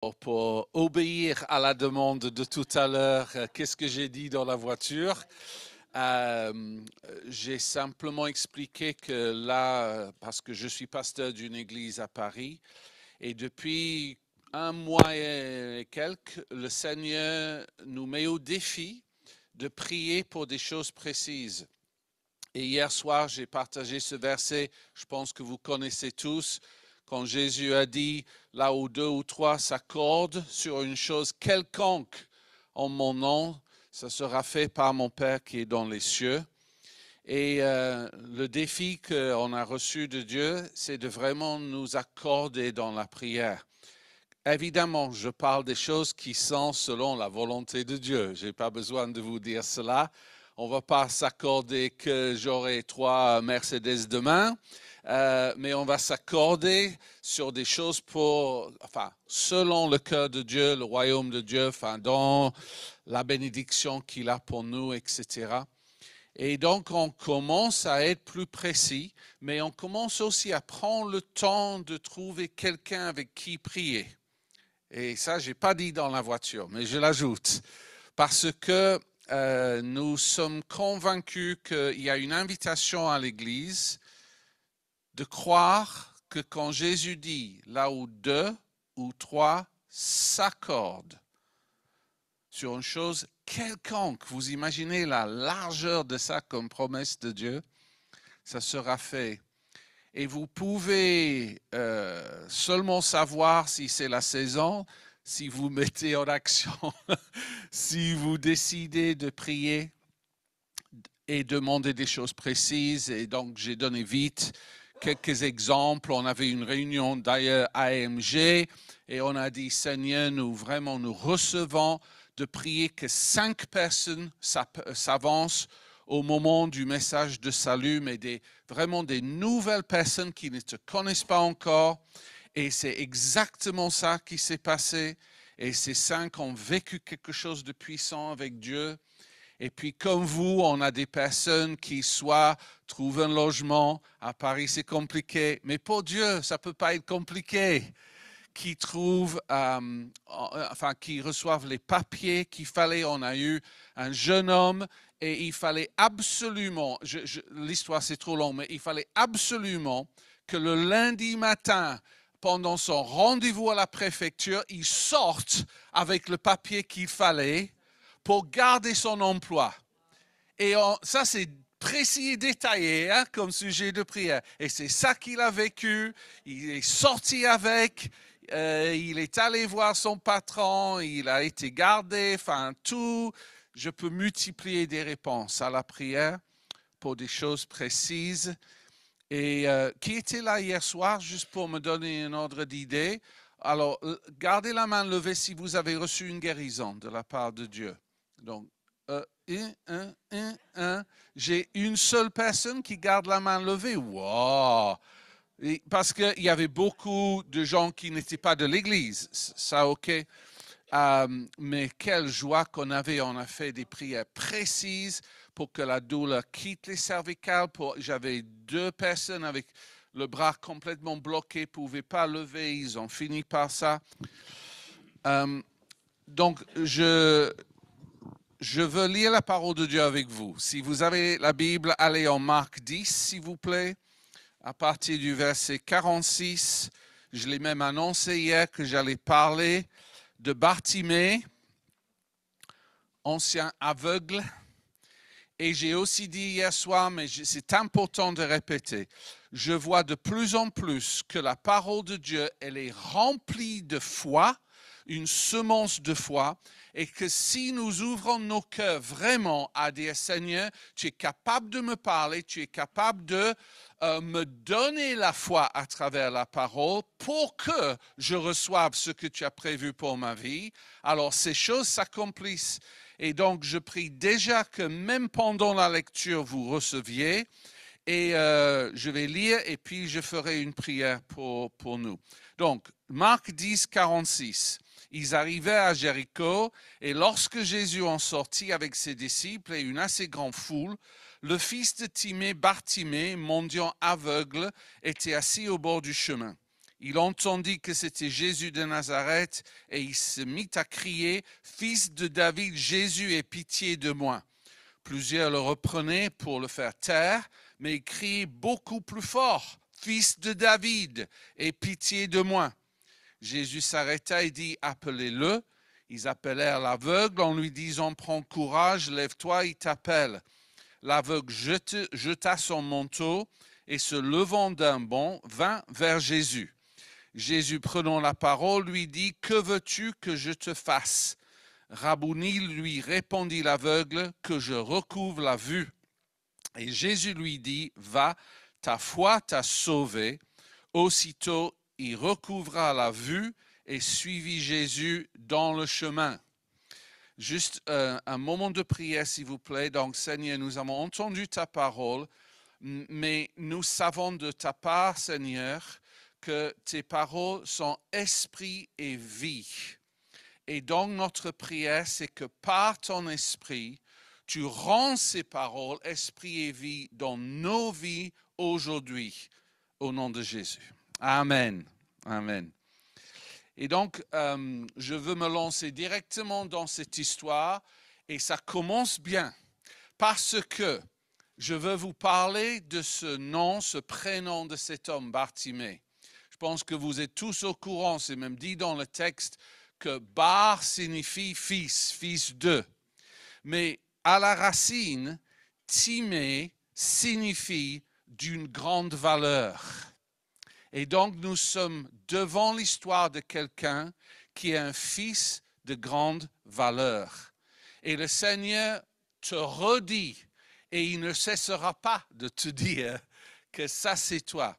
pour obéir à la demande de tout à l'heure, qu'est-ce que j'ai dit dans la voiture? J'ai simplement expliqué que là, parce que je suis pasteur d'une église à Paris, et depuis un mois et quelques, le Seigneur nous met au défi de prier pour des choses précises. Et hier soir, j'ai partagé ce verset, je pense que vous connaissez tous, quand Jésus a dit, là où deux ou trois s'accordent sur une chose quelconque en mon nom, ça sera fait par mon Père qui est dans les cieux. Et le défi qu'on a reçu de Dieu, c'est de vraiment nous accorder dans la prière. Évidemment, je parle des choses qui sont selon la volonté de Dieu. Je n'ai pas besoin de vous dire cela. On ne va pas s'accorder que j'aurai 3 Mercedes demain, mais on va s'accorder sur des choses selon le cœur de Dieu, le royaume de Dieu, dans la bénédiction qu'il a pour nous, etc. Et donc, on commence à être plus précis, mais on commence aussi à prendre le temps de trouver quelqu'un avec qui prier. Et ça, je n'ai pas dit dans la voiture, mais je l'ajoute. Parce que nous sommes convaincus qu'il y a une invitation à l'Église de croire que quand Jésus dit, là où 2 ou 3 s'accordent sur une chose quelconque, vous imaginez la largeur de ça comme promesse de Dieu, ça sera fait. Et vous pouvez seulement savoir si c'est la saison, si vous mettez en action, si vous décidez de prier et demander des choses précises. Et donc, j'ai donné vite quelques exemples. On avait une réunion d'ailleurs AMG et on a dit, Seigneur, nous recevons de prier que 5 personnes s'avancent au moment du message de salut, mais vraiment des nouvelles personnes qui ne te connaissent pas encore. Et c'est exactement ça qui s'est passé. Et ces 5 ont vécu quelque chose de puissant avec Dieu. Et puis comme vous, on a des personnes qui soit trouvent un logement. À Paris, c'est compliqué. Mais pour Dieu, ça ne peut pas être compliqué. Qui qui reçoivent les papiers qu'il fallait. On a eu un jeune homme et il fallait absolument, l'histoire c'est trop long, mais il fallait absolument que le lundi matin, pendant son rendez-vous à la préfecture, il sorte avec le papier qu'il fallait pour garder son emploi. Et ça, c'est précis et détaillé comme sujet de prière. Et c'est ça qu'il a vécu. Il est sorti avec. Il est allé voir son patron. Il a été gardé. Tout. Je peux multiplier des réponses à la prière pour des choses précises. Et qui était là hier soir, juste pour me donner un ordre d'idée. Alors, gardez la main levée si vous avez reçu une guérison de la part de Dieu. Donc, j'ai une seule personne qui garde la main levée. Wow! Parce qu'il y avait beaucoup de gens qui n'étaient pas de l'église. Ça, ok. Mais quelle joie qu'on avait. On a fait des prières précises pour que la douleur quitte les cervicales. J'avais 2 personnes avec le bras complètement bloqué, ne pouvaient pas lever. Ils ont fini par ça. Donc, je veux lire la parole de Dieu avec vous. Si vous avez la Bible, allez en Marc 10, s'il vous plaît, à partir du verset 46. Je l'ai même annoncé hier que j'allais parler de Bartimée, ancien aveugle. Et j'ai aussi dit hier soir, mais c'est important de répéter, je vois de plus en plus que la parole de Dieu, elle est remplie de foi, une semence de foi, et que si nous ouvrons nos cœurs vraiment à dire, Seigneur, tu es capable de me parler, tu es capable de me donner la foi à travers la parole pour que je reçoive ce que tu as prévu pour ma vie, alors ces choses s'accomplissent. Et donc, je prie déjà que même pendant la lecture, vous receviez. Et je vais lire et puis je ferai une prière pour nous. Donc, Marc 10, 46. Ils arrivaient à Jéricho et lorsque Jésus en sortit avec ses disciples et une assez grande foule, le fils de Timée, Bartimée, mendiant aveugle, était assis au bord du chemin. Il entendit que c'était Jésus de Nazareth et il se mit à crier, « Fils de David, Jésus, aie pitié de moi. » Plusieurs le reprenaient pour le faire taire, mais il criait beaucoup plus fort, « Fils de David, aie pitié de moi. » Jésus s'arrêta et dit, « Appelez-le. » Ils appelèrent l'aveugle en lui disant, « Prends courage, lève-toi, il t'appelle. » L'aveugle jeta son manteau et se levant d'un bond, vint vers Jésus. Jésus, prenant la parole, lui dit, « Que veux-tu que je te fasse ?» Rabouni, lui répondit l'aveugle, « Que je recouvre la vue. » Et Jésus lui dit, « Va, ta foi t'a sauvé. » Aussitôt, il recouvra la vue et suivit Jésus dans le chemin. Juste un moment de prière, s'il vous plaît. Donc, Seigneur, nous avons entendu ta parole, mais nous savons de ta part, Seigneur, que tes paroles sont esprit et vie. Et donc, notre prière, c'est que par ton esprit, tu rends ces paroles, esprit et vie, dans nos vies aujourd'hui, au nom de Jésus. Amen. Amen. Et donc, je veux me lancer directement dans cette histoire et ça commence bien parce que je veux vous parler de ce nom, ce prénom de cet homme, Bartimée. Je pense que vous êtes tous au courant, c'est même dit dans le texte que Bar signifie fils, fils de. Mais à la racine, Timée signifie d'une grande valeur. Et donc, nous sommes devant l'histoire de quelqu'un qui est un fils de grande valeur. Et le Seigneur te redit, et il ne cessera pas de te dire que ça c'est toi,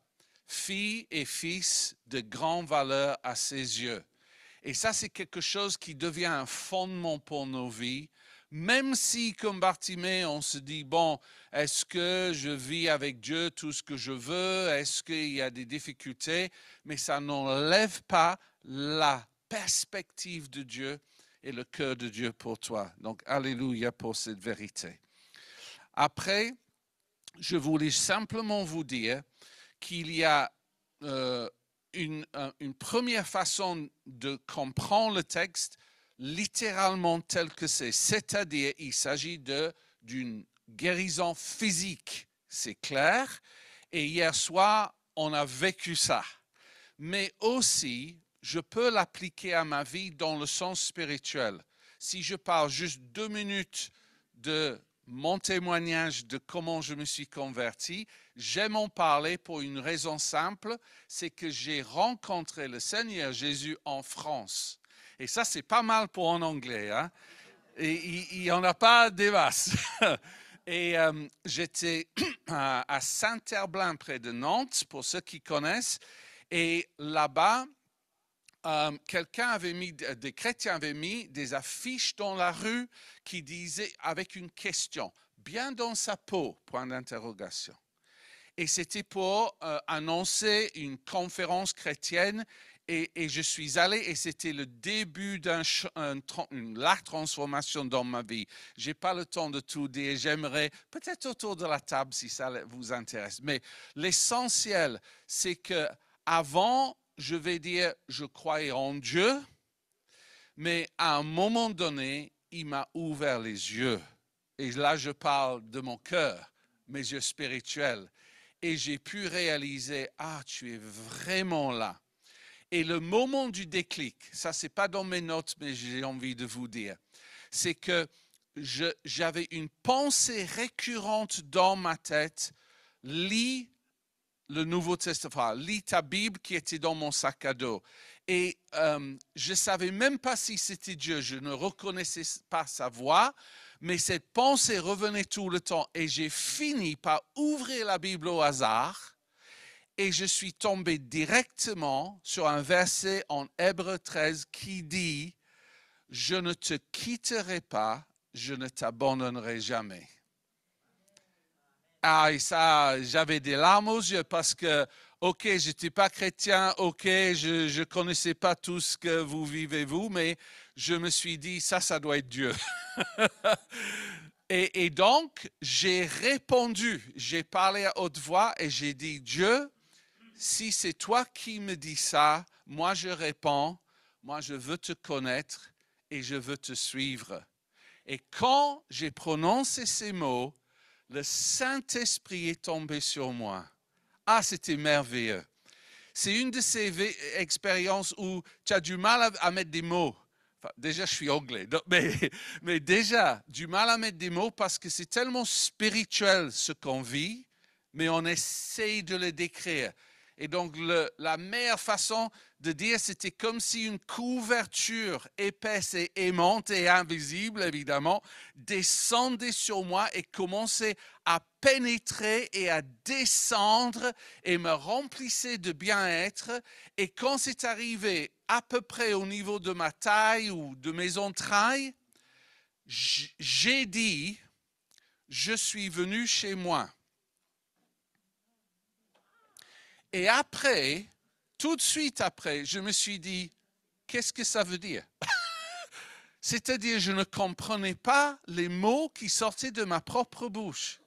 fille et fils de grande valeur à ses yeux. Et ça c'est quelque chose qui devient un fondement pour nos vies. Même si, comme Bartimée, on se dit, bon, est-ce que je vis avec Dieu tout ce que je veux? Est-ce qu'il y a des difficultés? Mais ça n'enlève pas la perspective de Dieu et le cœur de Dieu pour toi. Donc, alléluia pour cette vérité. Après, je voulais simplement vous dire qu'il y a une première façon de comprendre le texte littéralement tel que c'est-à-dire il s'agit d'une guérison physique, c'est clair, et hier soir, on a vécu ça. Mais aussi, je peux l'appliquer à ma vie dans le sens spirituel. Si je parle juste 2 minutes de mon témoignage de comment je me suis converti, j'aime en parler pour une raison simple, c'est que j'ai rencontré le Seigneur Jésus en France. Et ça, c'est pas mal pour un anglais. Hein? Et il n'y en a pas des masses. Et j'étais à Saint-Herblain, près de Nantes, pour ceux qui connaissent. Et là-bas, des chrétiens avaient mis des affiches dans la rue qui disaient, avec une question, « Bien dans sa peau ?» point d'interrogation. Et c'était pour annoncer une conférence chrétienne. Et je suis allé et c'était le début la transformation dans ma vie. Je n'ai pas le temps de tout dire. J'aimerais peut-être autour de la table si ça vous intéresse. Mais l'essentiel, c'est que avant, je vais dire, je croyais en Dieu. Mais à un moment donné, il m'a ouvert les yeux. Et là, je parle de mon cœur, mes yeux spirituels. Et j'ai pu réaliser, tu es vraiment là. Et le moment du déclic, ça c'est pas dans mes notes, mais j'ai envie de vous dire, c'est que j'avais une pensée récurrente dans ma tête, lis le Nouveau Testament, lis ta Bible qui était dans mon sac à dos. Et je savais même pas si c'était Dieu, je ne reconnaissais pas sa voix, mais cette pensée revenait tout le temps. Et j'ai fini par ouvrir la Bible au hasard. Et je suis tombé directement sur un verset en Hébreux 13 qui dit « Je ne te quitterai pas, je ne t'abandonnerai jamais. » Et ça, j'avais des larmes aux yeux parce que, ok, je n'étais pas chrétien, ok, je ne connaissais pas tout ce que vous vivez vous, mais je me suis dit, ça doit être Dieu. et donc, j'ai répondu, j'ai parlé à haute voix et j'ai dit, Dieu, si c'est toi qui me dis ça, moi je réponds, moi je veux te connaître et je veux te suivre. Et quand j'ai prononcé ces mots, le Saint-Esprit est tombé sur moi. Ah, c'était merveilleux. C'est une de ces expériences où tu as du mal à mettre des mots. Enfin, déjà, je suis anglais, donc, mais déjà, du mal à mettre des mots parce que c'est tellement spirituel ce qu'on vit, mais on essaye de le décrire. Et donc, la meilleure façon de dire, c'était comme si une couverture épaisse et aimante et invisible, évidemment, descendait sur moi et commençait à pénétrer et à descendre et me remplissait de bien-être. Et quand c'est arrivé à peu près au niveau de ma taille ou de mes entrailles, j'ai dit, je suis venu chez moi. Et après, tout de suite après, je me suis dit, qu'est-ce que ça veut dire? C'est-à-dire, je ne comprenais pas les mots qui sortaient de ma propre bouche.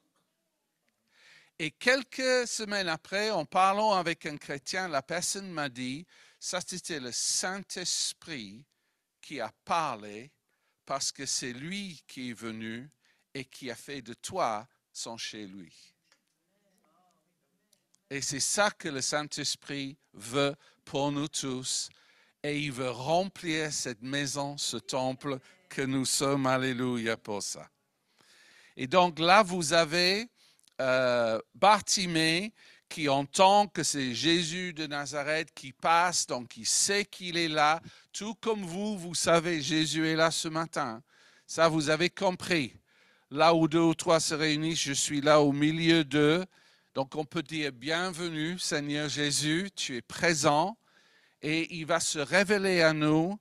Et quelques semaines après, en parlant avec un chrétien, la personne m'a dit, ça c'était le Saint-Esprit qui a parlé parce que c'est lui qui est venu et qui a fait de toi son chez lui. Et c'est ça que le Saint-Esprit veut pour nous tous. Et il veut remplir cette maison, ce temple que nous sommes. Alléluia pour ça. Et donc là, vous avez Bartimée qui entend que c'est Jésus de Nazareth qui passe, donc il sait qu'il est là. Tout comme vous savez, Jésus est là ce matin. Ça, vous avez compris. Là où deux ou trois se réunissent, je suis là au milieu d'eux. Donc on peut dire bienvenue Seigneur Jésus, tu es présent et il va se révéler à nous.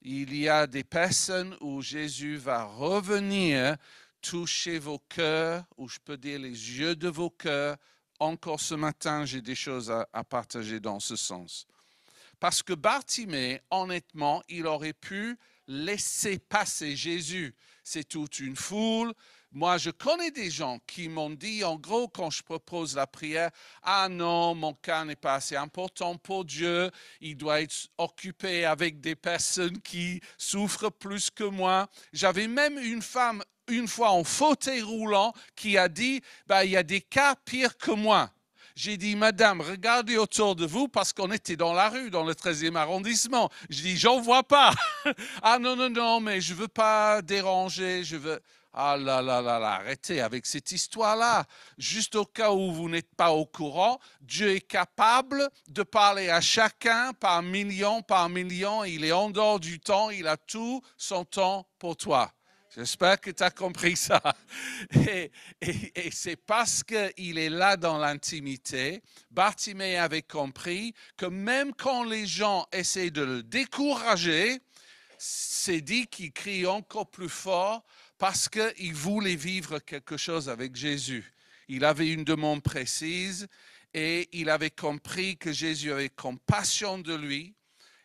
Il y a des personnes où Jésus va revenir toucher vos cœurs, ou je peux dire les yeux de vos cœurs. Encore ce matin, j'ai des choses à partager dans ce sens. Parce que Bartimée, honnêtement, il aurait pu laisser passer Jésus. C'est toute une foule. Moi, je connais des gens qui m'ont dit, en gros, quand je propose la prière, « Ah non, mon cas n'est pas assez important pour Dieu. Il doit être occupé avec des personnes qui souffrent plus que moi. » J'avais même une femme, une fois en fauteuil roulant, qui a dit, « Il y a des cas pires que moi. » J'ai dit, madame, regardez autour de vous parce qu'on était dans la rue, dans le 13e arrondissement. Je dis, j'en vois pas. Ah non, non, non, mais je veux pas déranger, je veux... Ah là là là là, arrêtez avec cette histoire-là. Juste au cas où vous n'êtes pas au courant, Dieu est capable de parler à chacun par million. Il est en dehors du temps, il a tout son temps pour toi. J'espère que tu as compris ça. Et c'est parce qu'il est là dans l'intimité, Bartimée avait compris que même quand les gens essaient de le décourager, c'est dit qu'il crie encore plus fort parce qu'il voulait vivre quelque chose avec Jésus. Il avait une demande précise et il avait compris que Jésus avait compassion de lui.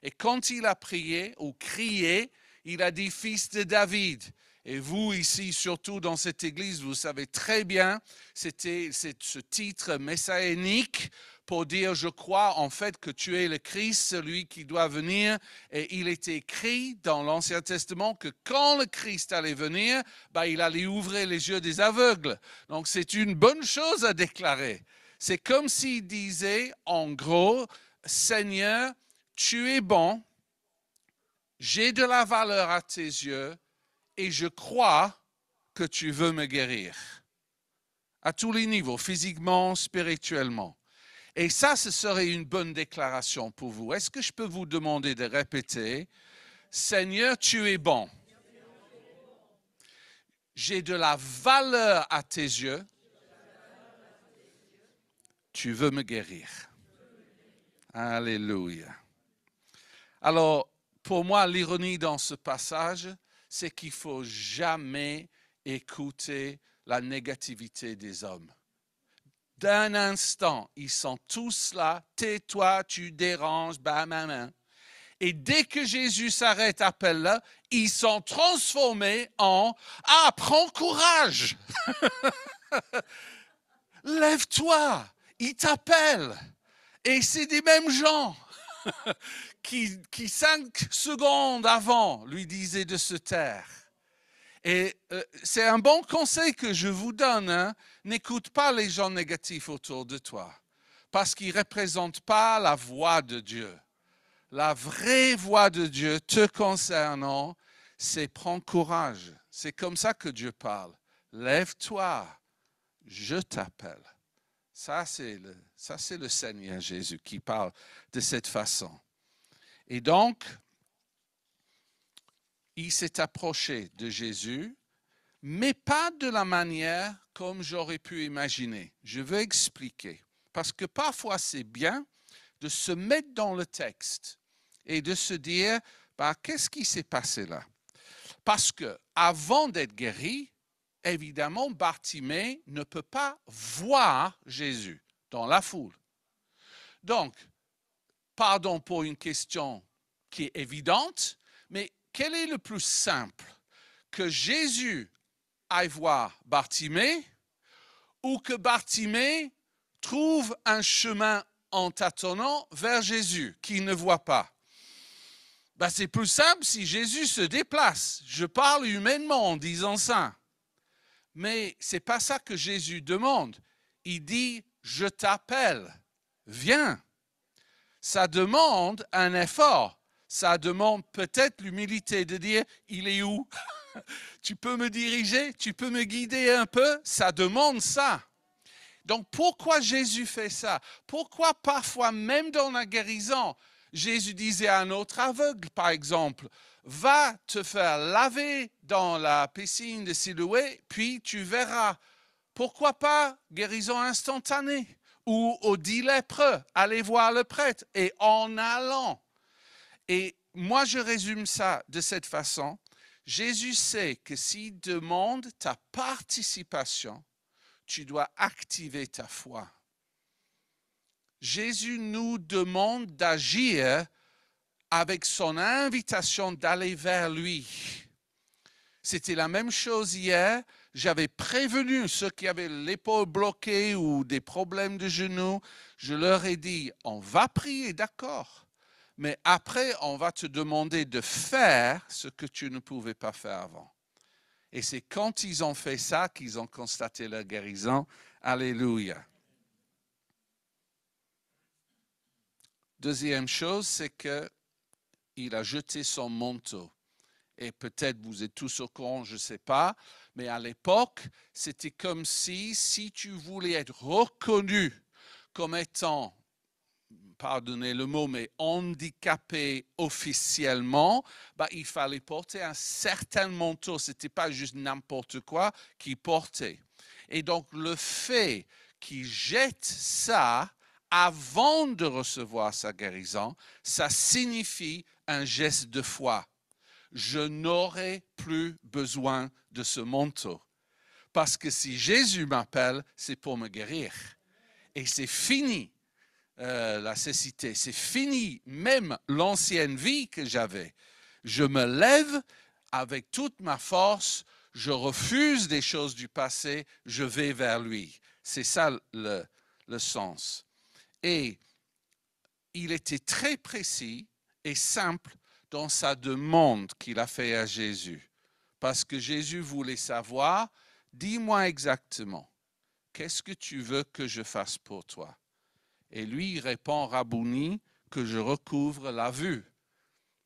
Et quand il a prié ou crié, il a dit « Fils de David ». Et vous, ici, surtout dans cette église, vous savez très bien, c'est ce titre messianique pour dire, je crois en fait que tu es le Christ, celui qui doit venir. Et il est écrit dans l'Ancien Testament que quand le Christ allait venir, il allait ouvrir les yeux des aveugles. Donc c'est une bonne chose à déclarer. C'est comme s'il disait, en gros, Seigneur, tu es bon, j'ai de la valeur à tes yeux, et je crois que tu veux me guérir. À tous les niveaux, physiquement, spirituellement. Et ça, ce serait une bonne déclaration pour vous. Est-ce que je peux vous demander de répéter, Seigneur, tu es bon. J'ai de la valeur à tes yeux. Tu veux me guérir. Alléluia. Alors, pour moi, l'ironie dans ce passage, c'est qu'il ne faut jamais écouter la négativité des hommes. D'un instant, ils sont tous là, tais-toi, tu déranges, bam. Et dès que Jésus s'arrête, appelle-le, ils sont transformés en « Ah, prends courage! Lève-toi! Il t'appelle! » Et c'est des mêmes gens qui 5 secondes avant lui disaient de se taire. Et c'est un bon conseil que je vous donne. Hein? N'écoute pas les gens négatifs autour de toi, parce qu'ils ne représentent pas la voix de Dieu. La vraie voix de Dieu te concernant, c'est prends courage. C'est comme ça que Dieu parle. Lève-toi, je t'appelle. Ça, c'est le Seigneur Jésus qui parle de cette façon. Et donc, il s'est approché de Jésus, mais pas de la manière comme j'aurais pu imaginer. Je veux expliquer. Parce que parfois, c'est bien de se mettre dans le texte et de se dire, qu'est-ce qui s'est passé là? Parce que avant d'être guéri, évidemment, Bartimée ne peut pas voir Jésus dans la foule. Donc, pardon pour une question qui est évidente, mais quel est le plus simple? Que Jésus aille voir Bartimée ou que Bartimée trouve un chemin en tâtonnant vers Jésus qu'il ne voit pas? C'est plus simple si Jésus se déplace. Je parle humainement en disant ça. Mais ce n'est pas ça que Jésus demande. Il dit, je t'appelle, viens. Ça demande un effort. Ça demande peut-être l'humilité de dire, il est où? Tu peux me diriger? Tu peux me guider un peu? Ça demande ça. Donc pourquoi Jésus fait ça? Pourquoi parfois, même dans la guérison, Jésus disait à un autre aveugle, par exemple, va te faire laver dans la piscine de Siloé, puis tu verras. Pourquoi pas guérison instantanée? Ou aux 10 lépreux, allez voir le prêtre, et en allant. Et moi, je résume ça de cette façon. Jésus sait que s'il demande ta participation, tu dois activer ta foi. Jésus nous demande d'agir avec son invitation d'aller vers lui. C'était la même chose hier. J'avais prévenu ceux qui avaient l'épaule bloquée ou des problèmes de genoux. Je leur ai dit, on va prier, d'accord. Mais après, on va te demander de faire ce que tu ne pouvais pas faire avant. Et c'est quand ils ont fait ça qu'ils ont constaté la guérison. Alléluia. Deuxième chose, c'est qu'il a jeté son manteau. Et peut-être vous êtes tous au courant, je ne sais pas, mais à l'époque, c'était comme si tu voulais être reconnu comme étant, pardonnez le mot, mais handicapé officiellement, il fallait porter un certain manteau. Ce n'était pas juste n'importe quoi qu'il portait. Et donc, le fait qu'il jette ça avant de recevoir sa guérison, ça signifie un geste de foi. Je n'aurai plus besoin de ce manteau. Parce que si Jésus m'appelle, c'est pour me guérir. Et c'est fini la cécité. C'est fini même l'ancienne vie que j'avais. Je me lève avec toute ma force. Je refuse des choses du passé. Je vais vers lui. C'est ça le sens. Et il était très précis et simple dans sa demande qu'il a fait à Jésus. Parce que Jésus voulait savoir, dis-moi exactement, qu'est-ce que tu veux que je fasse pour toi? Et lui, il répond, Rabouni, que je recouvre la vue.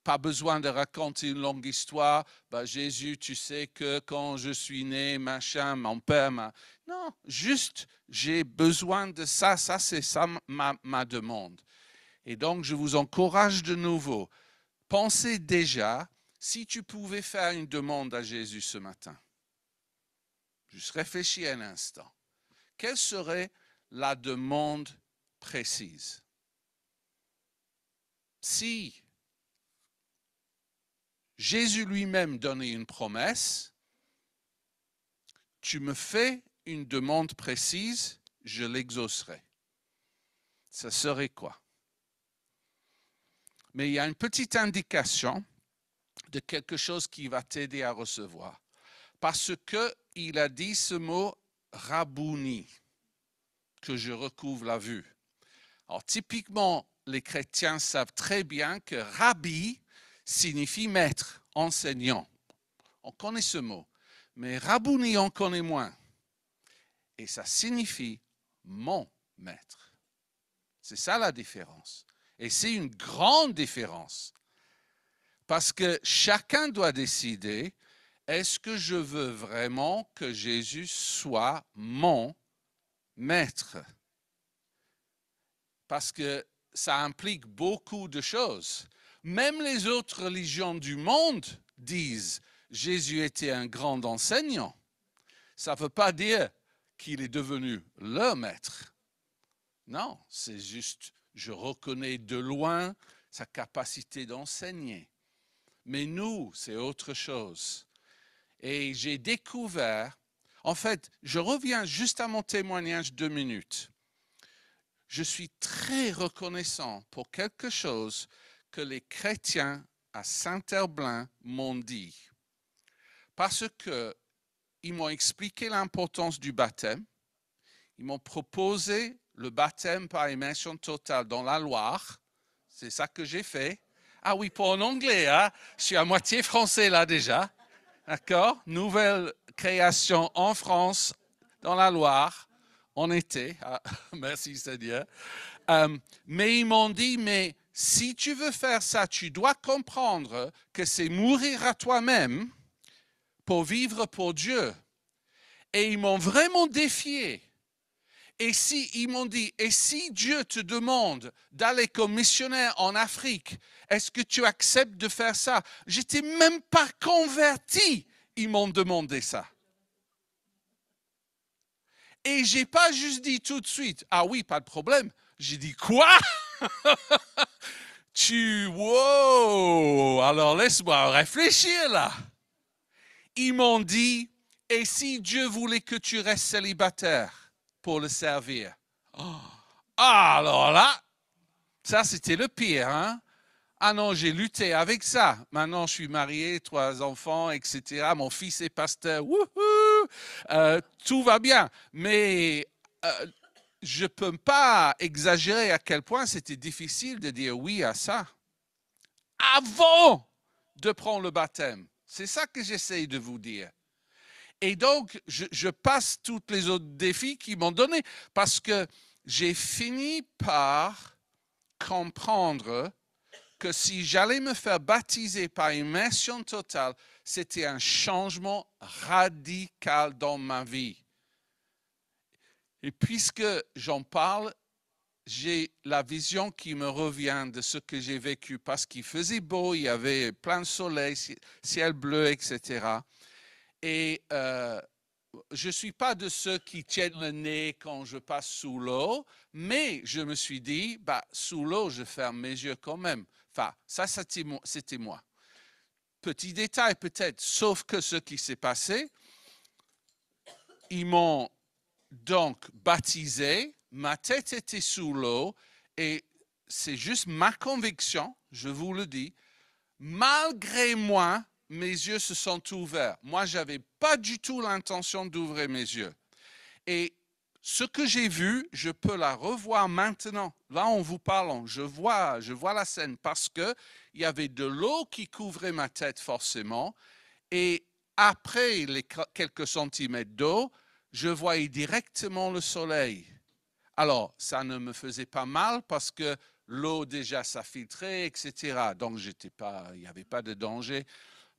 Pas besoin de raconter une longue histoire. Jésus, tu sais que quand je suis né, machin, mon père m'a... Non, juste, j'ai besoin de ça. Ça, c'est ça ma demande. Et donc, je vous encourage de nouveau. Pensez déjà, si tu pouvais faire une demande à Jésus ce matin. Juste réfléchis un instant. Quelle serait la demande précise? Si Jésus lui-même donnait une promesse, tu me fais une demande précise, je l'exaucerai. Ça serait quoi? Mais il y a une petite indication de quelque chose qui va t'aider à recevoir. Parce qu'il a dit ce mot Rabouni, que je recouvre la vue. Alors, typiquement, les chrétiens savent très bien que rabbi signifie maître, enseignant. On connaît ce mot. Mais rabouni, on connaît moins. Et ça signifie mon maître. C'est ça la différence. Et c'est une grande différence. Parce que chacun doit décider, est-ce que je veux vraiment que Jésus soit mon maître? Parce que ça implique beaucoup de choses. Même les autres religions du monde disent Jésus était un grand enseignant. Ça ne veut pas dire qu'il est devenu le maître. Non, c'est juste, je reconnais de loin sa capacité d'enseigner. Mais nous, c'est autre chose. Et j'ai découvert, en fait, je reviens juste à mon témoignage 2 minutes. Je suis très reconnaissant pour quelque chose que les chrétiens à Saint-Herblain m'ont dit. Parce qu'ils m'ont expliqué l'importance du baptême. Ils m'ont proposé le baptême par immersion totale dans la Loire. C'est ça que j'ai fait. Ah oui, pour en anglais, hein? Je suis à moitié français là déjà. D'accord? Nouvelle création en France, dans la Loire, en été. Ah, merci Seigneur. Mais ils m'ont dit, mais si tu veux faire ça, tu dois comprendre que c'est mourir à toi-même pour vivre pour Dieu. Et ils m'ont vraiment défié. Et si, ils m'ont dit, et si Dieu te demande d'aller comme missionnaire en Afrique, est-ce que tu acceptes de faire ça? J'étais même pas converti. Ils m'ont demandé ça. Et j'ai pas juste dit tout de suite, ah oui, pas de problème. J'ai dit, quoi? Wow! Alors laisse-moi réfléchir là. Ils m'ont dit, et si Dieu voulait que tu restes célibataire pour le servir? Oh. Ah, alors là, ça c'était le pire, hein? Ah non, j'ai lutté avec ça. Maintenant, je suis marié, 3 enfants, etc. Mon fils est pasteur. Wouhou! Tout va bien. Mais je ne peux pas exagérer à quel point c'était difficile de dire oui à ça avant de prendre le baptême. C'est ça que j'essaye de vous dire. Et donc, je passe tous les autres défis qu'ils m'ont donnés parce que j'ai fini par comprendre que si j'allais me faire baptiser par immersion totale, c'était un changement radical dans ma vie. Et puisque j'en parle, j'ai la vision qui me revient de ce que j'ai vécu parce qu'il faisait beau, il y avait plein de soleil, ciel bleu, etc. Et je ne suis pas de ceux qui tiennent le nez quand je passe sous l'eau, mais je me suis dit, sous l'eau, je ferme mes yeux quand même. Enfin, ça, c'était moi. Petit détail peut-être, sauf que ce qui s'est passé, ils m'ont donc baptisé, ma tête était sous l'eau, et c'est juste ma conviction, je vous le dis, malgré moi, mes yeux se sont ouverts. Moi, je n'avais pas du tout l'intention d'ouvrir mes yeux. Et ce que j'ai vu, je peux la revoir maintenant. Là, en vous parlant, je vois la scène parce qu'il y avait de l'eau qui couvrait ma tête forcément. Et après les quelques centimètres d'eau, je voyais directement le soleil. Alors, ça ne me faisait pas mal parce que l'eau déjà s'infiltrait, etc. Donc, il n'y avait pas de danger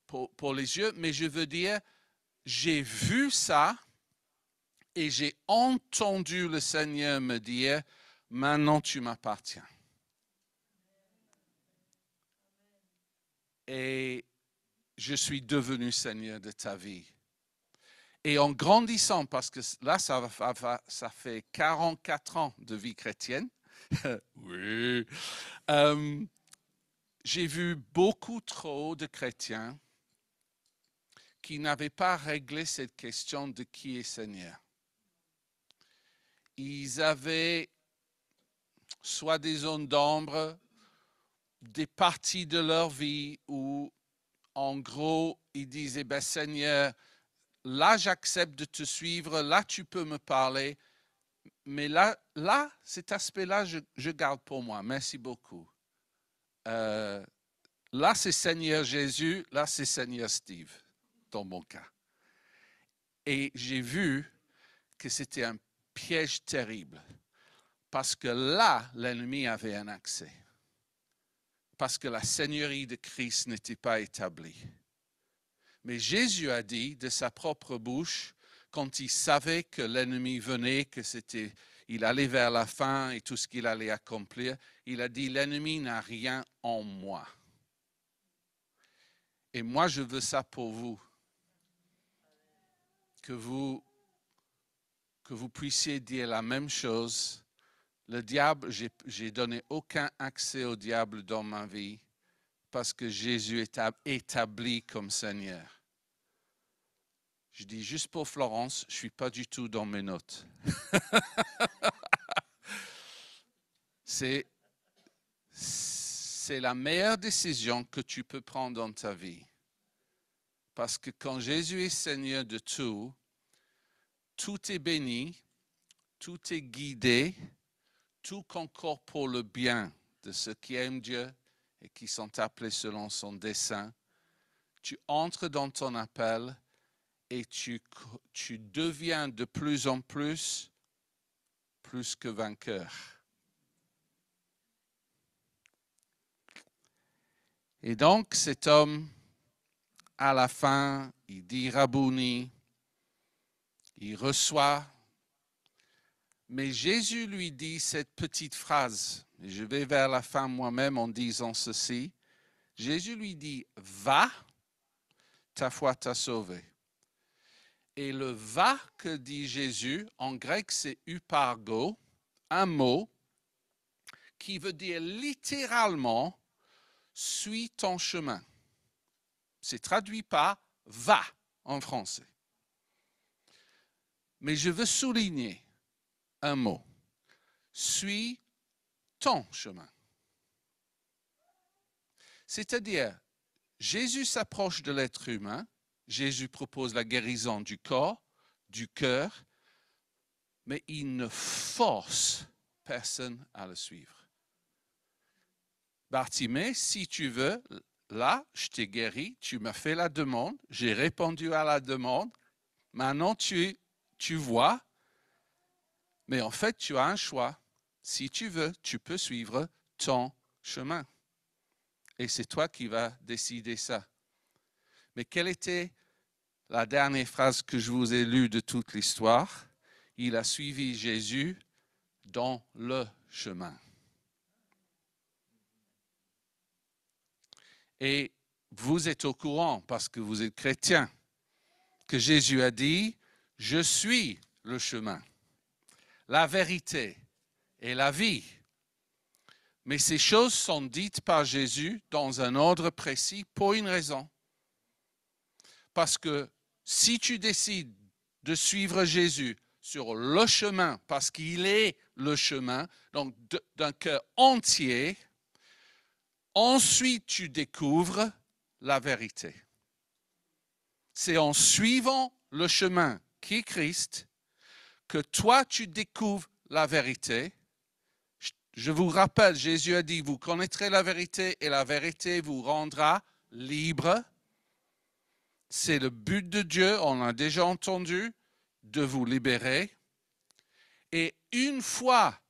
pour les yeux. Mais je veux dire, j'ai vu ça et j'ai entendu le Seigneur me dire, maintenant tu m'appartiens. Et je suis devenu Seigneur de ta vie. Et en grandissant, parce que là, ça fait 44 ans de vie chrétienne. Oui. J'ai vu beaucoup trop de chrétiens qui n'avaient pas réglé cette question de qui est Seigneur. Ils avaient soit des zones d'ombre, des parties de leur vie où, en gros, ils disaient, Seigneur, là, j'accepte de te suivre, là, tu peux me parler, mais là, cet aspect-là, je garde pour moi. Merci beaucoup. Là, c'est Seigneur Jésus, là, c'est Seigneur Steve, dans mon cas. Et j'ai vu que c'était un piège terrible. Parce que là, l'ennemi avait un accès. Parce que la seigneurie de Christ n'était pas établie. Mais Jésus a dit de sa propre bouche, quand il savait que l'ennemi venait, que il allait vers la fin et tout ce qu'il allait accomplir, il a dit, l'ennemi n'a rien en moi. Et moi, je veux ça pour vous. Que vous puissiez dire la même chose. Le diable, j'ai donné aucun accès au diable dans ma vie parce que Jésus est établi comme Seigneur. Je dis juste pour Florence, je ne suis pas du tout dans mes notes. C'est la meilleure décision que tu peux prendre dans ta vie. Parce que quand Jésus est Seigneur de tout, tout est béni, tout est guidé, tout concourt pour le bien de ceux qui aiment Dieu et qui sont appelés selon son dessein. Tu entres dans ton appel et tu deviens de plus en plus que vainqueur. Et donc cet homme, à la fin, il dit Rabouni, il reçoit. Mais Jésus lui dit cette petite phrase, et je vais vers la fin moi-même en disant ceci. Jésus lui dit, va, ta foi t'a sauvé. Et le va que dit Jésus, en grec c'est upargo, un mot qui veut dire littéralement, suis ton chemin. C'est traduit par va en français. Mais je veux souligner un mot. Suis ton chemin. C'est-à-dire, Jésus s'approche de l'être humain. Jésus propose la guérison du corps, du cœur, mais il ne force personne à le suivre. Bartimée, si tu veux, là, je t'ai guéri, tu m'as fait la demande, j'ai répondu à la demande, maintenant tu vois, mais en fait, tu as un choix. Si tu veux, tu peux suivre ton chemin. Et c'est toi qui vas décider ça. Mais quelle était la dernière phrase que je vous ai lue de toute l'histoire? Il a suivi Jésus dans le chemin. Et vous êtes au courant, parce que vous êtes chrétien, que Jésus a dit, je suis le chemin, la vérité et la vie. Mais ces choses sont dites par Jésus dans un ordre précis pour une raison. Parce que si tu décides de suivre Jésus sur le chemin, parce qu'il est le chemin, donc d'un cœur entier, ensuite tu découvres la vérité. C'est en suivant le chemin qui est Christ que toi tu découvres la vérité. Je vous rappelle, Jésus a dit, vous connaîtrez la vérité et la vérité vous rendra libre. C'est le but de Dieu, on a déjà entendu, de vous libérer. Et une fois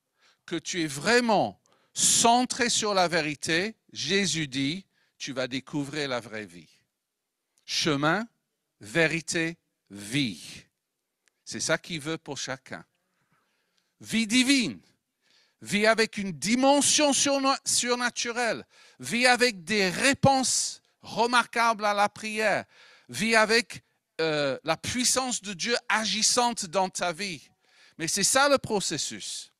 que tu es vraiment centré sur la vérité, Jésus dit, tu vas découvrir la vraie vie. Chemin, vérité, vie. C'est ça qu'il veut pour chacun. Vie divine. Vie avec une dimension surnaturelle. Vie avec des réponses remarquables à la prière. Vie avec la puissance de Dieu agissante dans ta vie. Mais c'est ça le processus.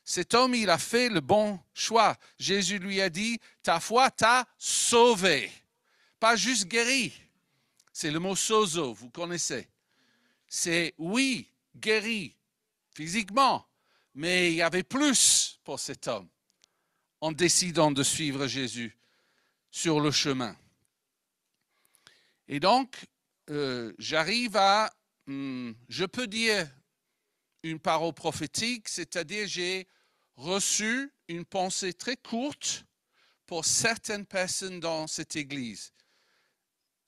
Cet homme, il a fait le bon choix. Jésus lui a dit, ta foi t'a sauvé. Pas juste guéri. C'est le mot sozo, vous connaissez. C'est oui, guéri physiquement. Mais il y avait plus pour cet homme en décidant de suivre Jésus sur le chemin. Et donc, j'arrive à, je peux dire une parole prophétique, c'est-à-dire j'ai reçu une pensée très courte pour certaines personnes dans cette église.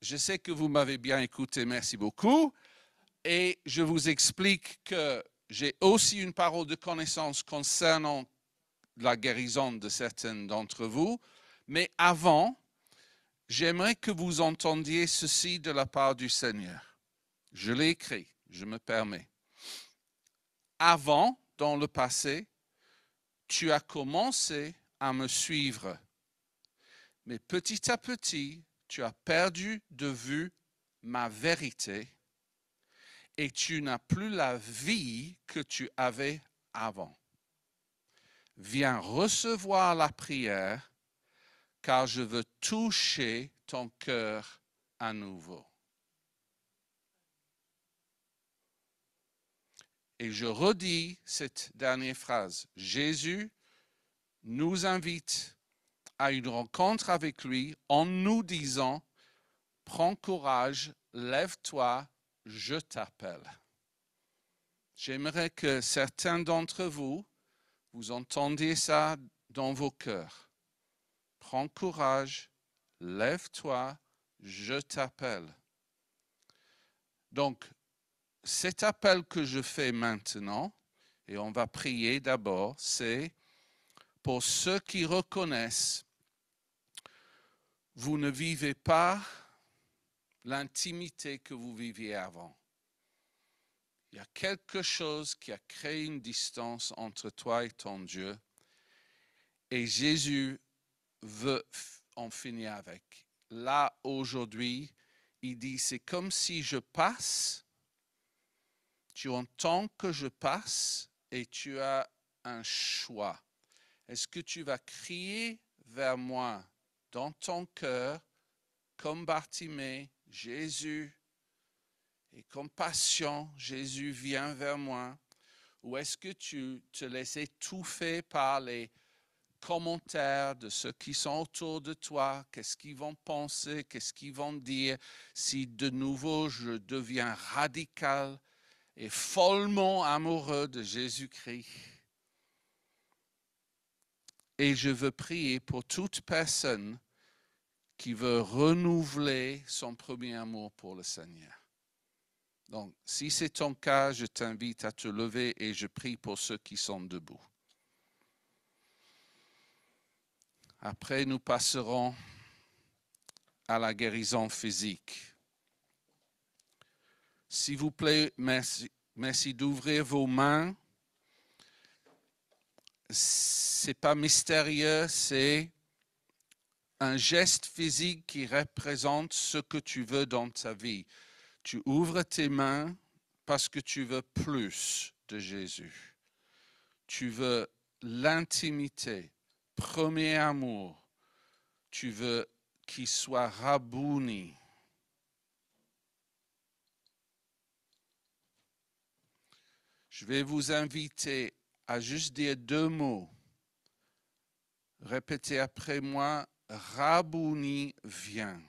Je sais que vous m'avez bien écouté, merci beaucoup. Et je vous explique que j'ai aussi une parole de connaissance concernant la guérison de certains d'entre vous. Mais avant, j'aimerais que vous entendiez ceci de la part du Seigneur. Je l'ai écrit, je me permets. Avant, dans le passé, tu as commencé à me suivre. Mais petit à petit, tu as perdu de vue ma vérité et tu n'as plus la vie que tu avais avant. Viens recevoir la prière, car je veux toucher ton cœur à nouveau. Et je redis cette dernière phrase. Jésus nous invite à une rencontre avec lui en nous disant, prends courage, lève-toi, je t'appelle. J'aimerais que certains d'entre vous, vous entendiez ça dans vos cœurs. Prends courage, lève-toi, je t'appelle. Donc, cet appel que je fais maintenant, et on va prier d'abord, c'est pour ceux qui reconnaissent, vous ne vivez pas l'intimité que vous viviez avant. Il y a quelque chose qui a créé une distance entre toi et ton Dieu. Et Jésus veut en finir avec. Là, aujourd'hui, il dit, c'est comme si je passe, tu entends que je passe et tu as un choix. Est-ce que tu vas crier vers moi dans ton cœur, comme Bartimée, Jésus, et compassion, Jésus vient vers moi, ou est-ce que tu te laisses étouffer par les commentaires de ceux qui sont autour de toi, qu'est-ce qu'ils vont penser, qu'est-ce qu'ils vont dire, si de nouveau je deviens radical et follement amoureux de Jésus-Christ. Et je veux prier pour toute personne qui veut renouveler son premier amour pour le Seigneur. Donc, si c'est ton cas, je t'invite à te lever et je prie pour ceux qui sont debout. Après, nous passerons à la guérison physique. S'il vous plaît, merci d'ouvrir vos mains. C'est pas mystérieux, c'est un geste physique qui représente ce que tu veux dans ta vie. Tu ouvres tes mains parce que tu veux plus de Jésus. Tu veux l'intimité, premier amour. Tu veux qu'il soit rabouni. Je vais vous inviter à juste dire 2 mots. Répétez après moi, Rabouni vient.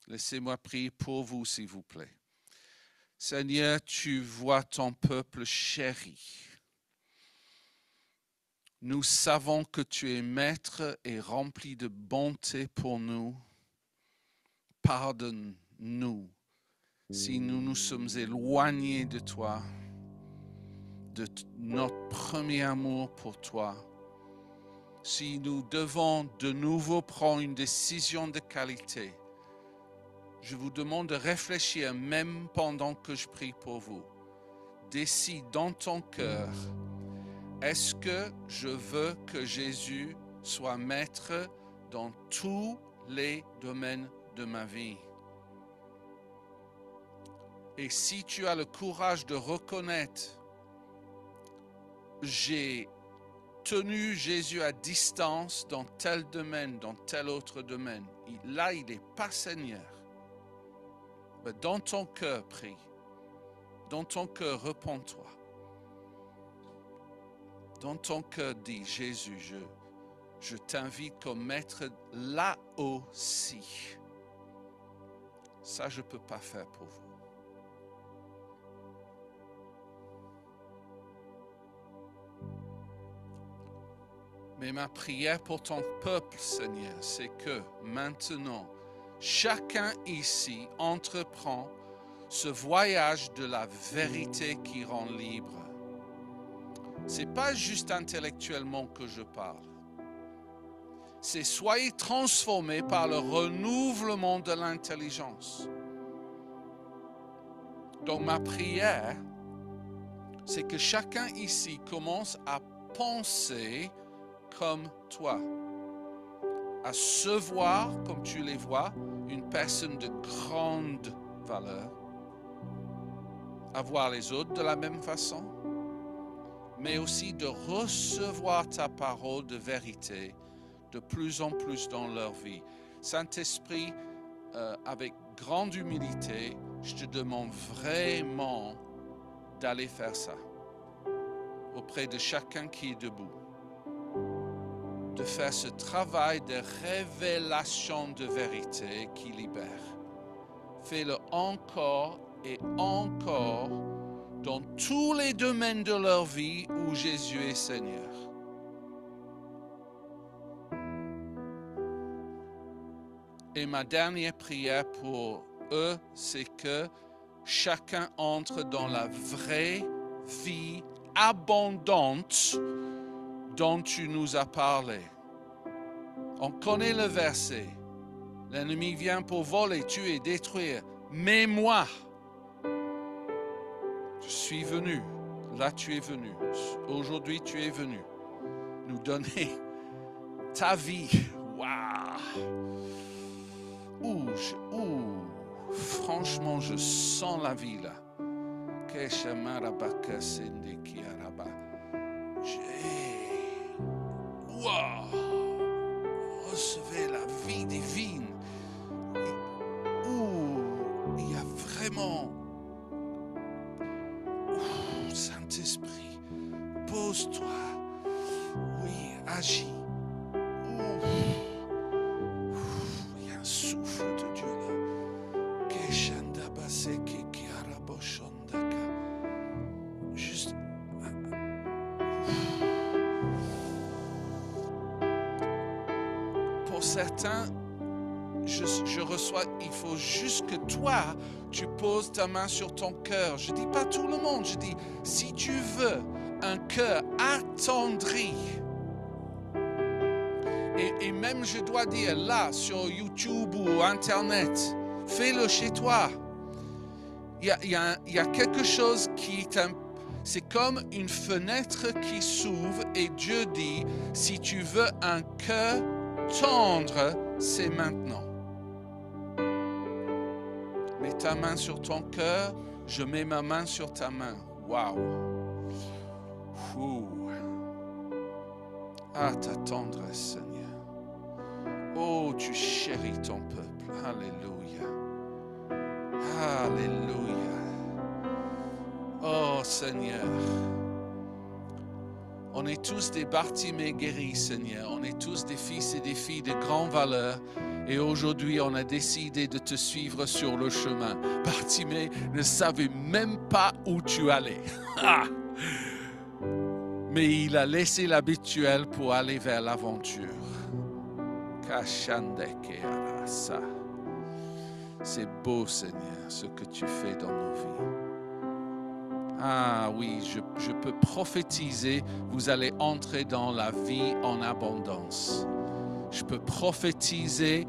Laissez-moi prier pour vous, s'il vous plaît. Seigneur, tu vois ton peuple chéri. Nous savons que tu es maître et rempli de bonté pour nous. Pardonne-nous si nous nous sommes éloignés de toi, de notre premier amour pour toi. Si nous devons de nouveau prendre une décision de qualité, je vous demande de réfléchir même pendant que je prie pour vous. Décide dans ton cœur, est-ce que je veux que Jésus soit maître dans tous les domaines de ma vie? Et si tu as le courage de reconnaître, j'ai tenu Jésus à distance dans tel domaine, dans tel autre domaine. Là, il n'est pas Seigneur. Mais dans ton cœur, prie. Dans ton cœur, repens-toi. Dans ton cœur, dis, Jésus, je t'invite comme maître là aussi. Ça, je ne peux pas faire pour vous. Mais ma prière pour ton peuple, Seigneur, c'est que maintenant, chacun ici entreprend ce voyage de la vérité qui rend libre. Ce n'est pas juste intellectuellement que je parle. C'est soyez transformés par le renouvellement de l'intelligence. Donc ma prière, c'est que chacun ici commence à penser comme toi, à se voir comme tu les vois, une personne de grande valeur, à voir les autres de la même façon, mais aussi de recevoir ta parole de vérité de plus en plus dans leur vie. Saint-Esprit, avec grande humilité, je te demande vraiment d'aller faire ça auprès de chacun qui est debout, de faire ce travail de révélation de vérité qui libère. Fais-le encore et encore dans tous les domaines de leur vie où Jésus est Seigneur. Et ma dernière prière pour eux, c'est que chacun entre dans la vraie vie abondante dont tu nous as parlé. On connaît le verset. L'ennemi vient pour voler, tuer, détruire. Mais moi, je suis venu. Là, tu es venu. Aujourd'hui, tu es venu nous donner ta vie. Waouh! Franchement, je sens la vie là. Recevez la vie divine. Il y a vraiment. Saint-Esprit, pose-toi. Oui, agis. Il y a un souffle de Dieu là. Juste. Pour certains, je reçois, il faut juste que toi, tu poses ta main sur ton cœur. Je ne dis pas tout le monde, je dis, si tu veux un cœur attendri, et même je dois dire là, sur YouTube ou Internet, fais-le chez toi. Il y a quelque chose qui est c'est comme une fenêtre qui s'ouvre et Dieu dit, si tu veux un cœur tendre, c'est maintenant. Mets ta main sur ton cœur, je mets ma main sur ta main. Waouh! Ah, ta tendresse, Seigneur. Oh, tu chéris ton peuple. Alléluia. Alléluia. Oh, Seigneur. On est tous des Bartimée guéris, Seigneur. On est tous des fils et des filles de grande valeur. Et aujourd'hui, on a décidé de te suivre sur le chemin. Bartimée ne savait même pas où tu allais. Mais il a laissé l'habituel pour aller vers l'aventure. C'est beau, Seigneur, ce que tu fais dans nos vies. Ah oui, je peux prophétiser, vous allez entrer dans la vie en abondance. Je peux prophétiser,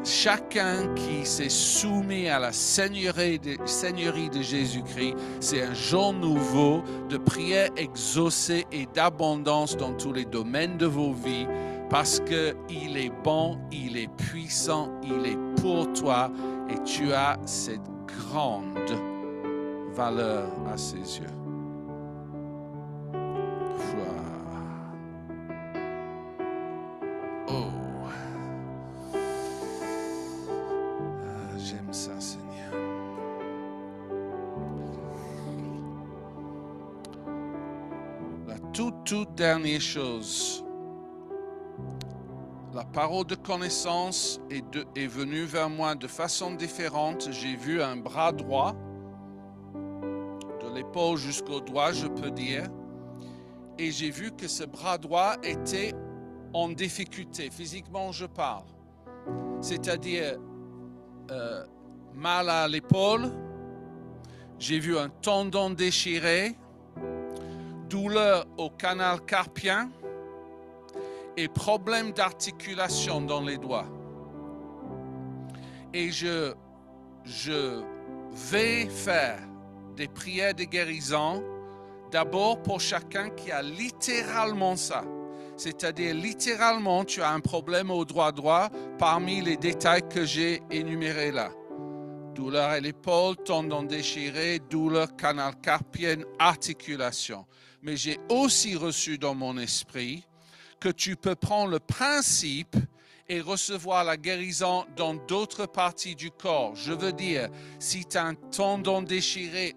chacun qui s'est soumis à la seigneurie de Jésus-Christ, c'est un jour nouveau de prière exaucée et d'abondance dans tous les domaines de vos vies, parce qu'il est bon, il est puissant, il est pour toi, et tu as cette grande valeur à ses yeux. Oh, j'aime ça, Seigneur. La toute dernière chose la parole de connaissance est venue vers moi de façon différente. J'ai vu un bras droit, de l'épaule jusqu'au doigt, je peux dire. Et j'ai vu que ce bras droit était en difficulté. Physiquement, je parle. C'est-à-dire mal à l'épaule. J'ai vu un tendon déchiré, douleur au canal carpien et problème d'articulation dans les doigts. Et je vais faire des prières de guérison, d'abord pour chacun qui a littéralement ça. C'est-à-dire littéralement, tu as un problème au droit parmi les détails que j'ai énumérés là. Douleur à l'épaule, tendon déchiré, douleur canal carpien, articulation. Mais j'ai aussi reçu dans mon esprit que tu peux prendre le principe et recevoir la guérison dans d'autres parties du corps. Je veux dire, si tu as un tendon déchiré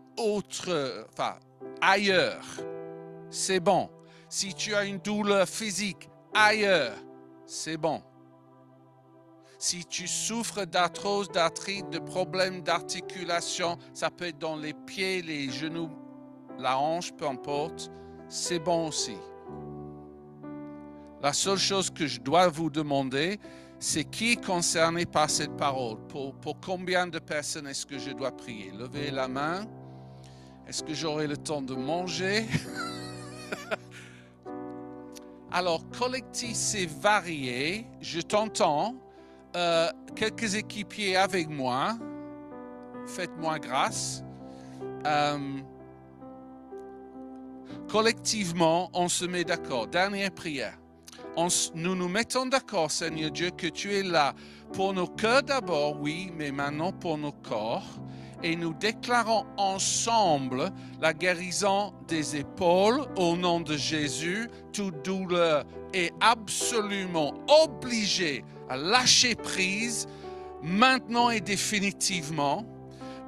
ailleurs, c'est bon. Si tu as une douleur physique ailleurs, c'est bon. Si tu souffres d'arthrose, d'arthrite, de problèmes d'articulation, ça peut être dans les pieds, les genoux, la hanche, peu importe, c'est bon aussi. La seule chose que je dois vous demander, c'est qui est concerné par cette parole. Pour combien de personnes est-ce que je dois prier? Levez la main. Est-ce que j'aurai le temps de manger? Alors, collectif, c'est varié. Je t'entends. Quelques équipiers avec moi. Faites-moi grâce. Collectivement, on se met d'accord. Dernière prière. Nous nous mettons d'accord, Seigneur Dieu, que tu es là pour nos cœurs d'abord, oui, mais maintenant pour nos corps. Et nous déclarons ensemble la guérison des épaules au nom de Jésus. Toute douleur est absolument obligée à lâcher prise maintenant et définitivement.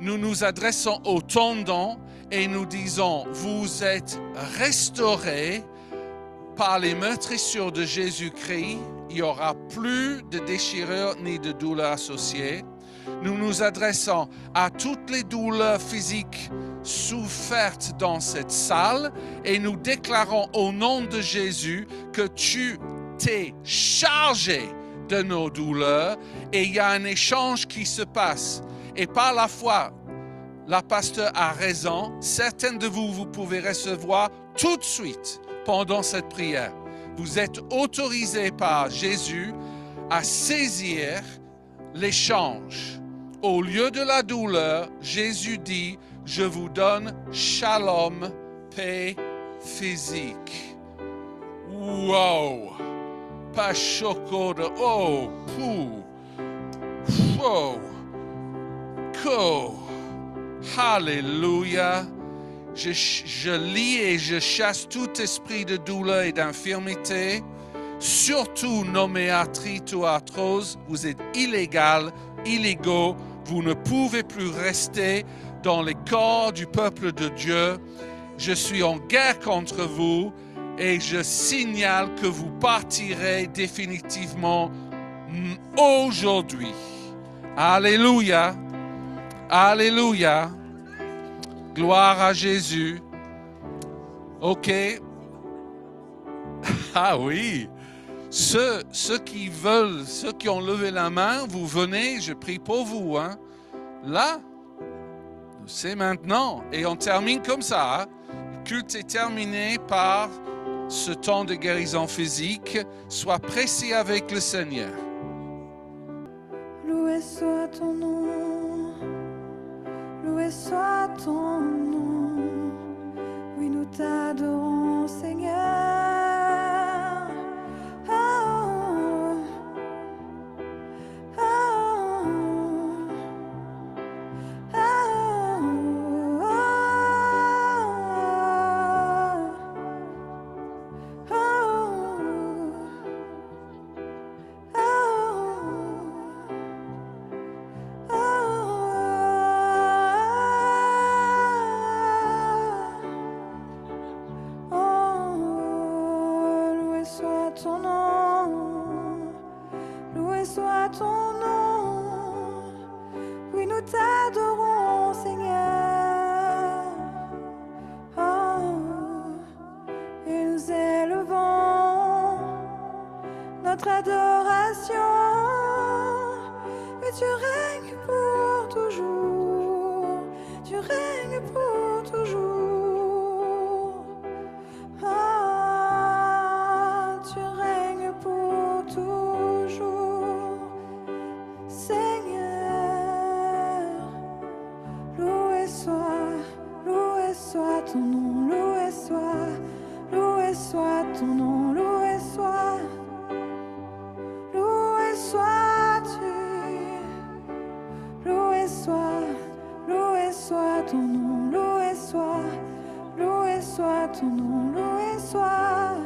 Nous nous adressons aux tendons et nous disons, vous êtes restaurés par les meurtrissures de Jésus-Christ. Il n'y aura plus de déchirures ni de douleurs associées. Nous nous adressons à toutes les douleurs physiques souffertes dans cette salle et nous déclarons au nom de Jésus que tu t'es chargé de nos douleurs et il y a un échange qui se passe. Et par la foi, la pasteur a raison, certains de vous, vous pouvez recevoir tout de suite pendant cette prière. Vous êtes autorisés par Jésus à saisir l'échange. Au lieu de la douleur, Jésus dit, je vous donne shalom, paix physique. Wow! Pas chocolat. Oh, pou. Wow. Go. Alléluia. Je lis et je chasse tout esprit de douleur et d'infirmité, surtout nommé arthrite ou arthrose. Vous êtes illégaux. Vous ne pouvez plus rester dans les corps du peuple de Dieu. Je suis en guerre contre vous et je signale que vous partirez définitivement aujourd'hui. Alléluia. Alléluia. Gloire à Jésus. OK. Ah oui. Ceux qui veulent, ceux qui ont levé la main, vous venez, je prie pour vous. Hein. Là, c'est maintenant. Et on termine comme ça. Hein. Le culte est terminé par ce temps de guérison physique. Sois précis avec le Seigneur. Loué soit ton nom. Loué soit ton nom. Oui, nous t'adorons, Seigneur. soit ton nom. Oui, nous t'adorons, Seigneur. Oh, et nous élevons notre adoration. Et tu règnes pour toujours. Tu règnes pour toujours. Ah, tu règnes pour toujours. Seigneur, loué soit ton nom, loué soit ton nom, loué sois-tu, loué soit ton nom, loué soit ton nom, loué soit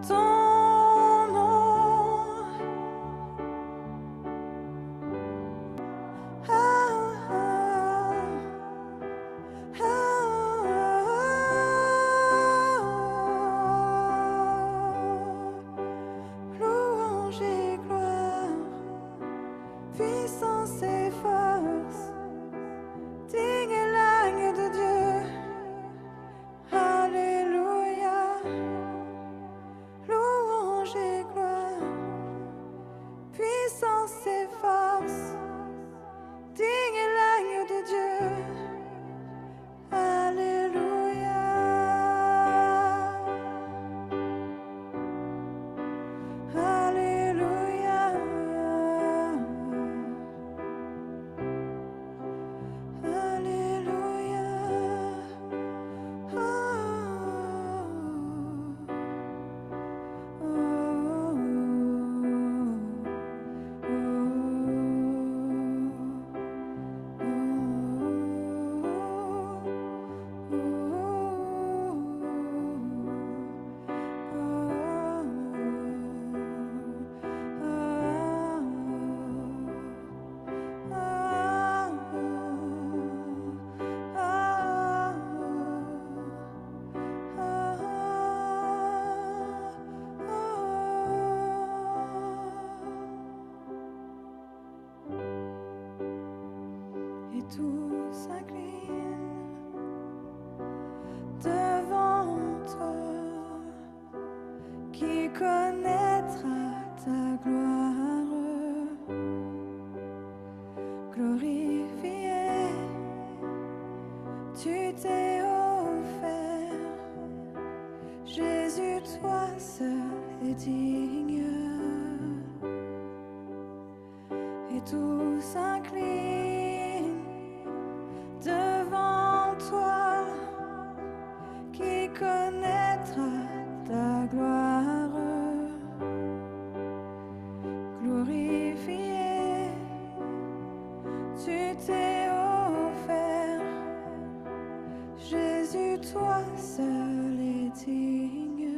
ton nom. Ah, ah, ah, louange et gloire, puissance et force, digne est l'agneau de Dieu. Alléluia, louange et gloire, puissance et force, digne est l'agneau de Dieu. Alléluia, Alléluia, Alléluia. Oh, oh, et tout s'incline devant toi. Qui connaîtra ta gloire? Glorifié, tu t'es offert. Jésus, toi seul est digne. Et tout s'incline devant toi. Qui connaîtra ta gloire? Glorifié, tu t'es offert. Jésus, toi seul est digne.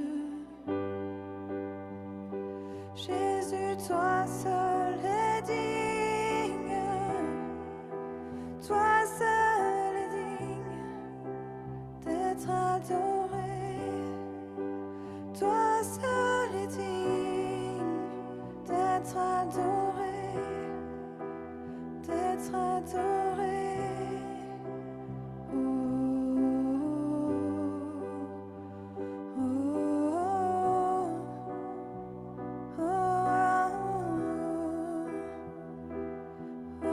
Jésus, toi seul est digne. Toi seul est digne d'être adoré. Toi seul est digne d'être adoré, d'être adoré. Oh, oh, oh, oh,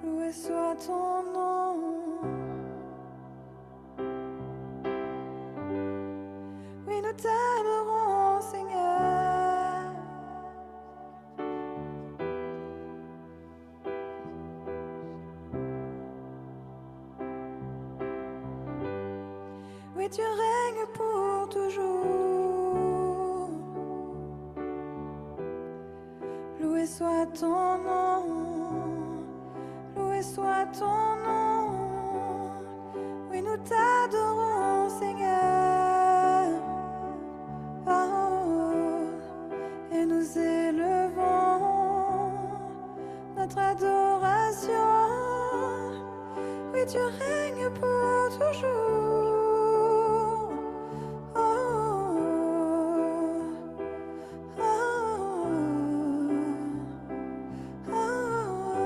loué soit ton nom. Oui, nous t'adorons, Seigneur. Oui, tu règnes pour toujours. Loué soit ton nom. Loué soit ton nom. Oui, nous t'adorons, Seigneur. Oh, tu règnes pour toujours. Oh, oh, oh, oh,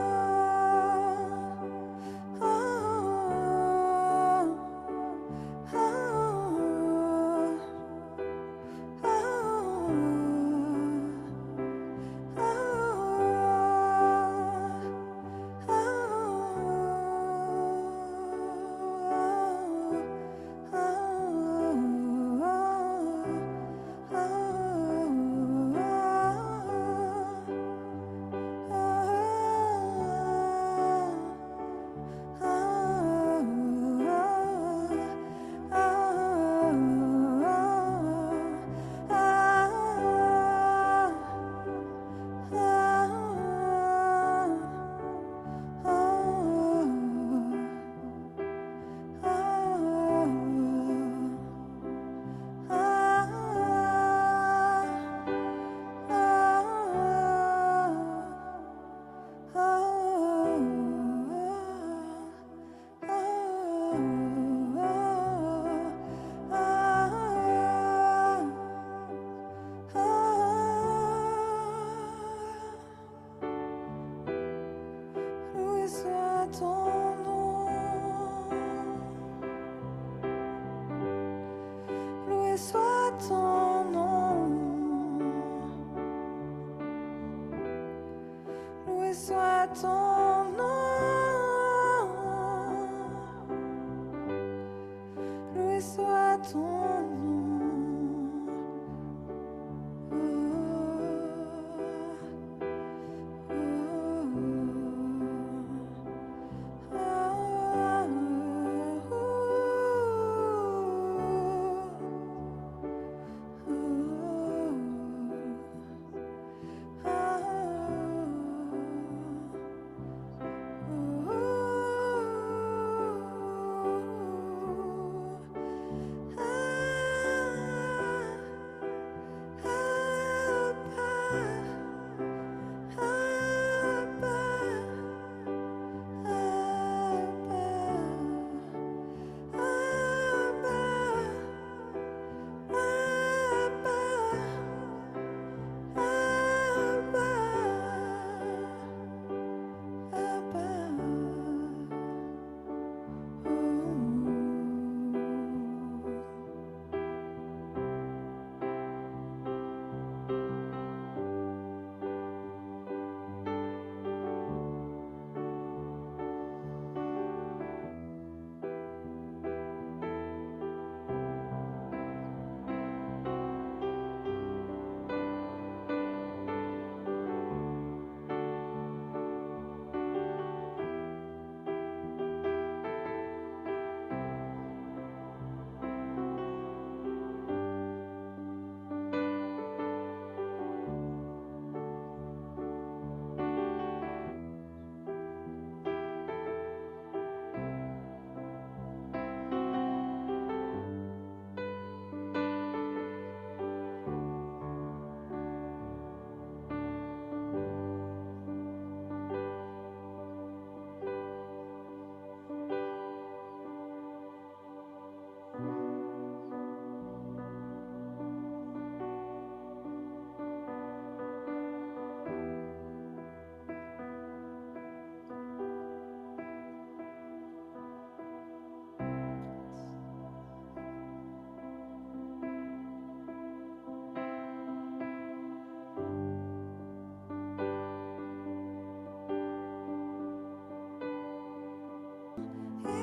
loué soit ton nom, loué soit ton nom, loué soit ton nom, loué soit ton nom.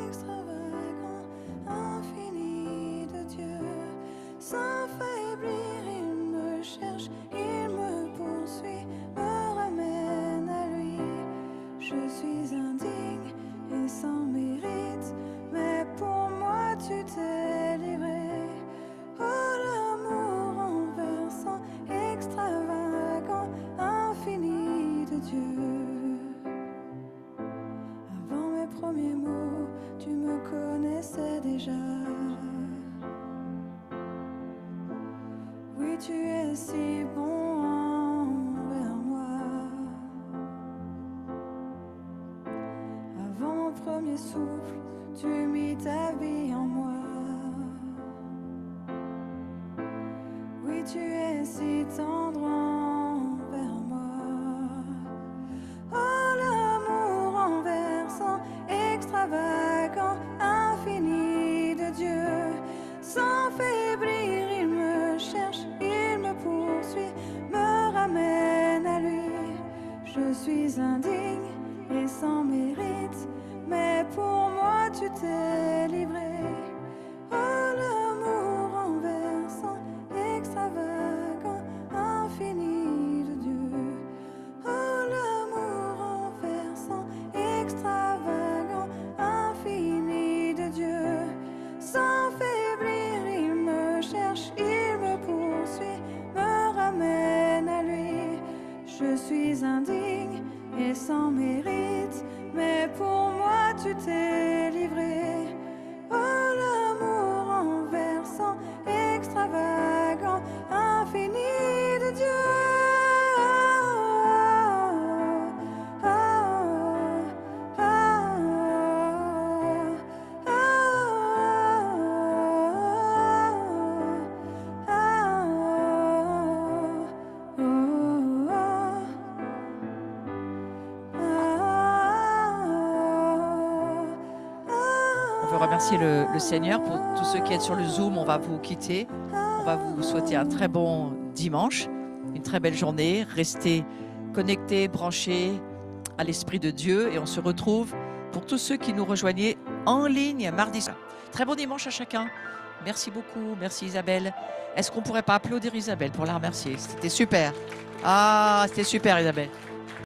Extravagant, infini de Dieu, sans faiblir, il me cherche, il me poursuit, me ramène à lui. Je suis indigne et sans mérite, mais pour moi tu t'es livré. Oh, l'amour renversant, extravagant, infini de Dieu. Avant mes premiers mots, tu me connaissais déjà. Oui, tu es si bon envers moi. Avant mon premier souffle, tu mis ta vie en moi. Oui, tu es si tendre envers moi. Oh, l'amour renversant, extravagant, infini de Dieu. Sans faiblir, il me cherche, il me poursuit, me ramène à lui. Je suis indigne et sans mérite, mais pour moi tu t'es livré. Oh, l'amour renversant, extravagant, infini de Dieu. Oh, l'amour renversant, extravagant, infini de Dieu. Sans faiblir, il me cherche, il me poursuit, me ramène à lui. Je suis indigne et sans mérite, mais pour moi tu t'es livré. Oh, l'amour renversant, extravagant, infini de Dieu. Oh, oh, On veut remercier le Seigneur pour tous ceux qui êtes sur le Zoom. On va vous quitter. On va vous souhaiter un très bon dimanche, une très belle journée. Restez connectés, branchés à l'Esprit de Dieu. Et on se retrouve pour tous ceux qui nous rejoignaient en ligne mardi soir. Très bon dimanche à chacun. Merci beaucoup. Merci Isabelle. Est-ce qu'on ne pourrait pas applaudir Isabelle pour la remercier? C'était super. Ah, c'était super Isabelle.